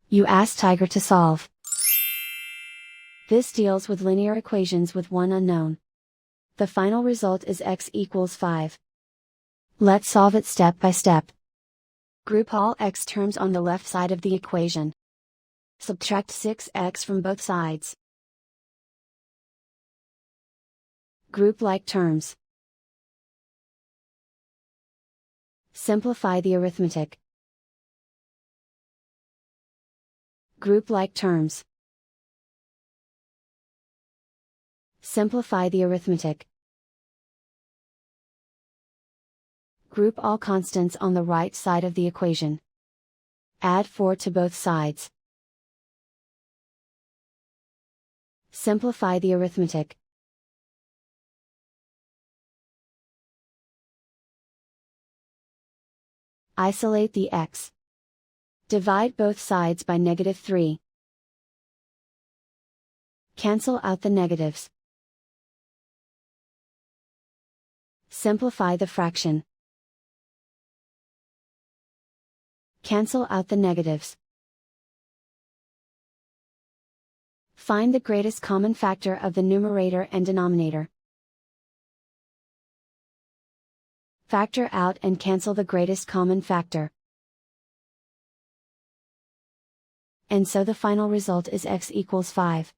You ask Tiger to solve. This deals with linear equations with one unknown. The final result is x equals 5. Let's solve it step by step. Group all x terms on the left side of the equation. Subtract 6x from both sides. Group like terms. Simplify the arithmetic. Group like terms. Simplify the arithmetic. Group all constants on the right side of the equation. Add 4 to both sides. Simplify the arithmetic. Isolate the x. Divide both sides by -3. Cancel out the negatives. Simplify the fraction. Cancel out the negatives. Find the greatest common factor of the numerator and denominator. Factor out and cancel the greatest common factor. And so the final result is x equals 5.